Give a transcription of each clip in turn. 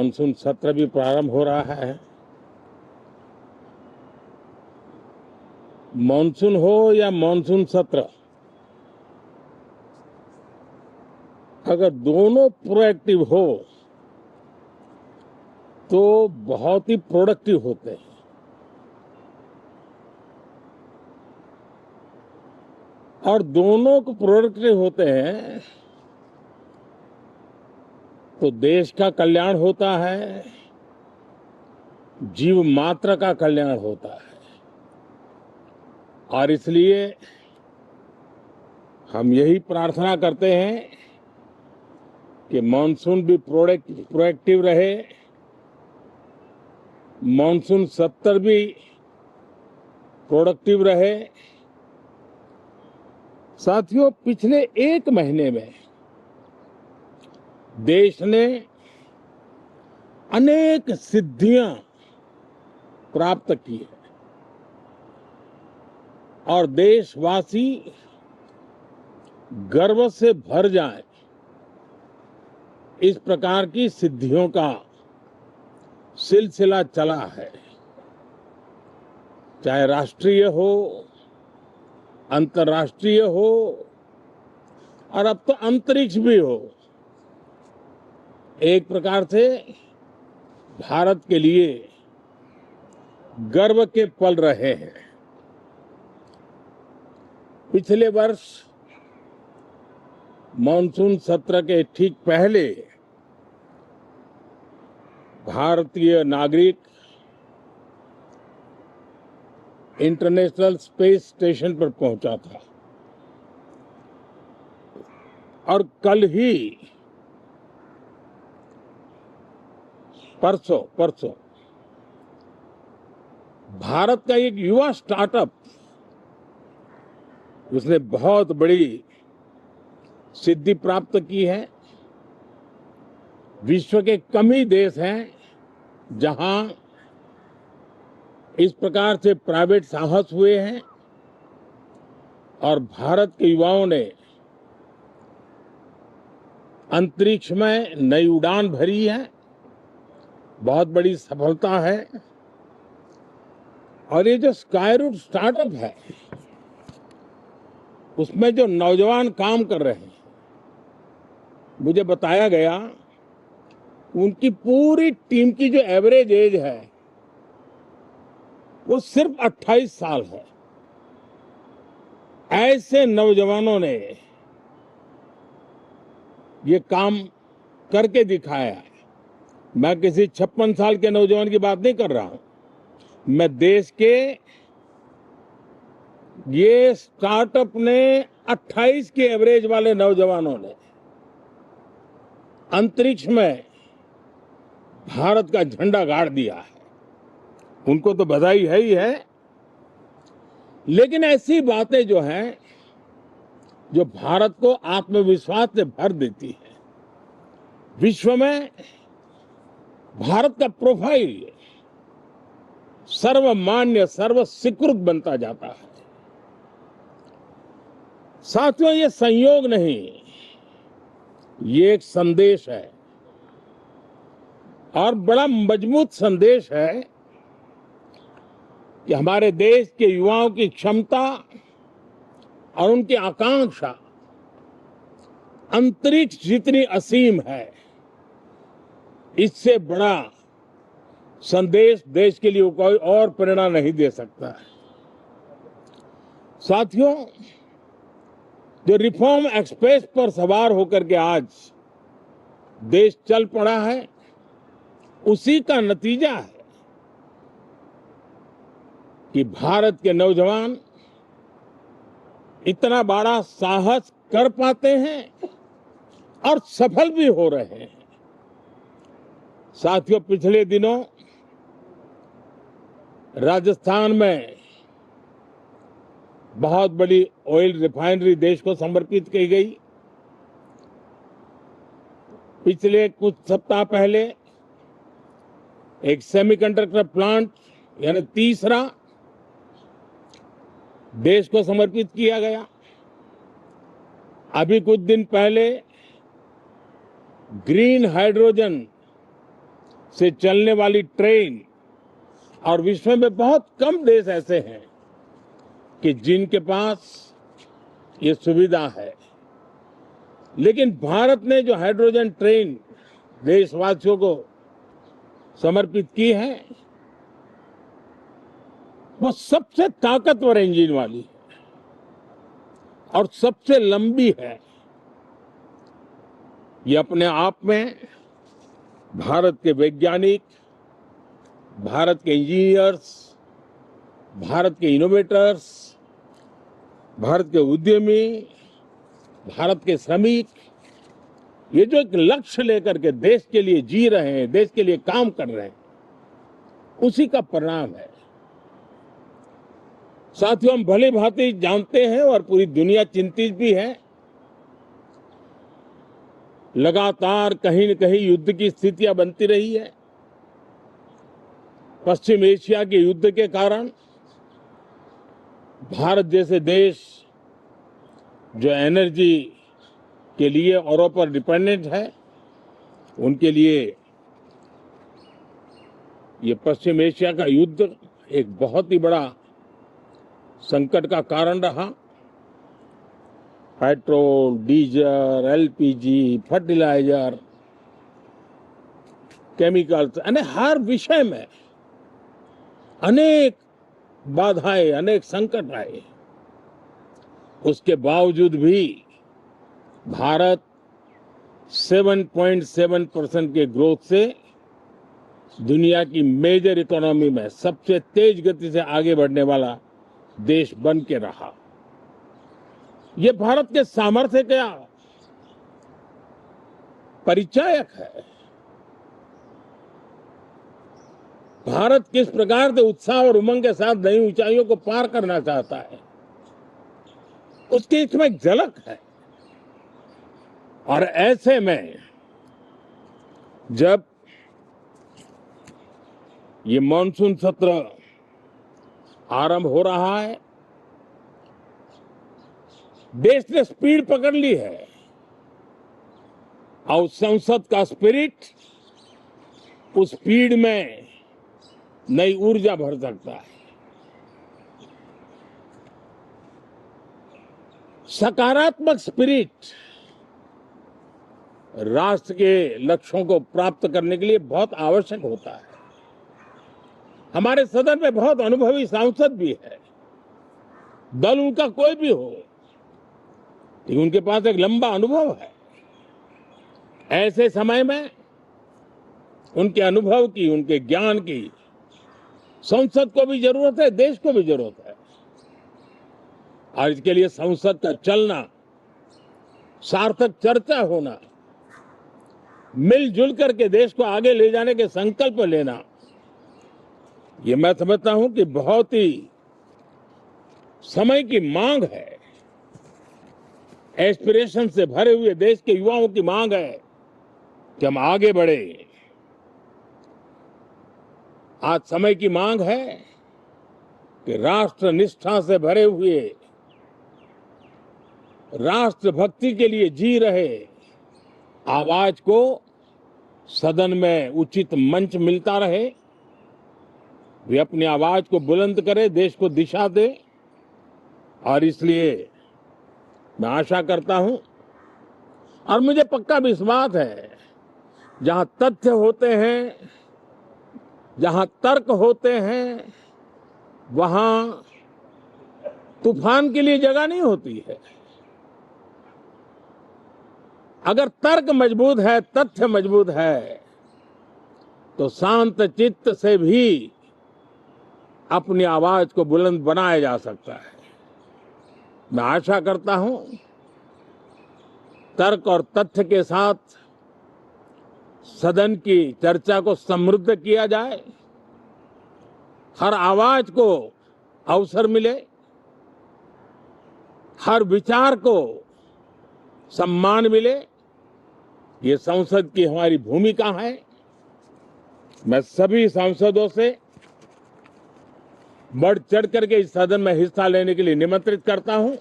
Monsoon सत्र भी प्रारंभ हो रहा है। मानसून हो या मानसून सत्र, अगर दोनों प्रोएक्टिव हो तो बहुत ही प्रोडक्टिव होते हैं। और दोनों को प्रोडक्टिव होते हैं तो देश का कल्याण होता है, जीव मात्र का कल्याण होता है। और इसलिए हम यही प्रार्थना करते हैं कि मानसून भी प्रोएक्टिव रहे, मानसून सत्र भी प्रोडक्टिव रहे। साथियों, पिछले एक महीने में देश ने अनेक सिद्धियां प्राप्त की है और देशवासी गर्व से भर जाए इस प्रकार की सिद्धियों का सिलसिला चला है। चाहे राष्ट्रीय हो, अंतर्राष्ट्रीय हो और अब तो अंतरिक्ष भी हो। एक प्रकार से भारत के लिए गर्व के पल रहे हैं। पिछले वर्ष मानसून सत्र के ठीक पहले भारतीय नागरिक इंटरनेशनल स्पेस स्टेशन पर पहुंचा था और कल ही परसों भारत का एक युवा स्टार्टअप, उसने बहुत बड़ी सिद्धि प्राप्त की है। विश्व के कम ही देश हैं जहां इस प्रकार से प्राइवेट साहस हुए हैं और भारत के युवाओं ने अंतरिक्ष में नई उड़ान भरी है। बहुत बड़ी सफलता है। और ये जो स्काईरूट स्टार्टअप है, उसमें जो नौजवान काम कर रहे हैं, मुझे बताया गया उनकी पूरी टीम की जो एवरेज एज है वो सिर्फ 28 साल है। ऐसे नौजवानों ने ये काम करके दिखाया है। मैं किसी 56 साल के नौजवान की बात नहीं कर रहा हूं। मैं देश के ये स्टार्टअप ने 28 के एवरेज वाले नौजवानों ने अंतरिक्ष में भारत का झंडा गाड़ दिया है। उनको तो बधाई है ही है। लेकिन ऐसी बातें जो हैं, जो भारत को आत्मविश्वास से भर देती है, विश्व में भारत का प्रोफाइल सर्वमान्य, सर्वस्वीकृत बनता जाता है। साथियों, ये संयोग नहीं, ये एक संदेश है और बड़ा मजबूत संदेश है कि हमारे देश के युवाओं की क्षमता और उनकी आकांक्षा अंतरिक्ष जितनी असीम है, इससे बड़ा संदेश देश के लिए कोई और प्रेरणा नहीं दे सकता है। साथियों, जो रिफॉर्म एक्सप्रेस पर सवार होकर के आज देश चल पड़ा है, उसी का नतीजा है कि भारत के नौजवान इतना बड़ा साहस कर पाते हैं और सफल भी हो रहे हैं। साथियों, पिछले दिनों राजस्थान में बहुत बड़ी ऑयल रिफाइनरी देश को समर्पित की गई। पिछले कुछ सप्ताह पहले एक सेमीकंडक्टर प्लांट, यानी तीसरा, देश को समर्पित किया गया। अभी कुछ दिन पहले ग्रीन हाइड्रोजन से चलने वाली ट्रेन, और विश्व में बहुत कम देश ऐसे हैं कि जिनके पास ये सुविधा है। लेकिन भारत ने जो हाइड्रोजन ट्रेन देशवासियों को समर्पित की है, वो सबसे ताकतवर इंजन वाली है और सबसे लंबी है। ये अपने आप में भारत के वैज्ञानिक, भारत के इंजीनियर्स, भारत के इनोवेटर्स, भारत के उद्यमी, भारत के श्रमिक, ये जो एक लक्ष्य लेकर के देश के लिए जी रहे हैं, देश के लिए काम कर रहे हैं, उसी का परिणाम है। साथियों, हम भली भांति जानते हैं और पूरी दुनिया चिंतित भी है, लगातार कहीं न कहीं युद्ध की स्थितियां बनती रही है। पश्चिम एशिया के युद्ध के कारण भारत जैसे देश जो एनर्जी के लिए औरों पर डिपेंडेंट है, उनके लिए ये पश्चिम एशिया का युद्ध एक बहुत ही बड़ा संकट का कारण रहा। Petrol, diesel, LPG, fertiliser, chemicals, यानी हर विषय में अनेक बाधाएं, अनेक संकट आए। उसके बावजूद भी भारत 7.7% के ग्रोथ से दुनिया की मेजर इकोनॉमी में सबसे तेज गति से आगे बढ़ने वाला देश बन के रहा। ये भारत के सामर्थ्य का परिचायक है। भारत किस प्रकार से उत्साह और उमंग के साथ नई ऊंचाइयों को पार करना चाहता है, उसकी इसमें एक झलक है। और ऐसे में जब ये मॉनसून सत्र आरंभ हो रहा है, देश ने स्पीड पकड़ ली है और संसद का स्पिरिट उस स्पीड में नई ऊर्जा भर सकता है। सकारात्मक स्पिरिट राष्ट्र के लक्ष्यों को प्राप्त करने के लिए बहुत आवश्यक होता है। हमारे सदन में बहुत अनुभवी सांसद भी है, दल उनका कोई भी हो, लेकिन उनके पास एक लंबा अनुभव है। ऐसे समय में उनके अनुभव की, उनके ज्ञान की संसद को भी जरूरत है, देश को भी जरूरत है। और इसके लिए संसद का चलना, सार्थक चर्चा होना, मिलजुल करके देश को आगे ले जाने के संकल्प लेना, ये मैं समझता हूं कि बहुत ही समय की मांग है। एस्पिरेशन से भरे हुए देश के युवाओं की मांग है कि हम आगे बढ़े। आज समय की मांग है कि राष्ट्र निष्ठा से भरे हुए, राष्ट्र भक्ति के लिए जी रहे आवाज को सदन में उचित मंच मिलता रहे, वे अपनी आवाज को बुलंद करे, देश को दिशा दे। और इसलिए मैं आशा करता हूं और मुझे पक्का विश्वास है, जहां तथ्य होते हैं, जहां तर्क होते हैं, वहां तूफान के लिए जगह नहीं होती है। अगर तर्क मजबूत है, तथ्य मजबूत है, तो शांत चित्त से भी अपनी आवाज को बुलंद बनाया जा सकता है। मैं आशा करता हूं तर्क और तथ्य के साथ सदन की चर्चा को समृद्ध किया जाए, हर आवाज को अवसर मिले, हर विचार को सम्मान मिले। ये संसद की हमारी भूमिका है। मैं सभी सांसदों से बढ़ चढ़ करके इस सदन में हिस्सा लेने के लिए निमंत्रित करता हूं।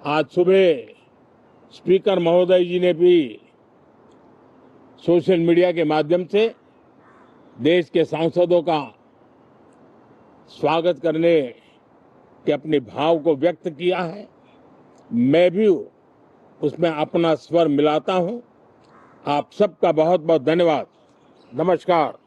आज सुबह स्पीकर महोदय जी ने भी सोशल मीडिया के माध्यम से देश के सांसदों का स्वागत करने के अपने भाव को व्यक्त किया है। मैं भी उसमें अपना स्वर मिलाता हूं। आप सबका बहुत बहुत धन्यवाद। नमस्कार।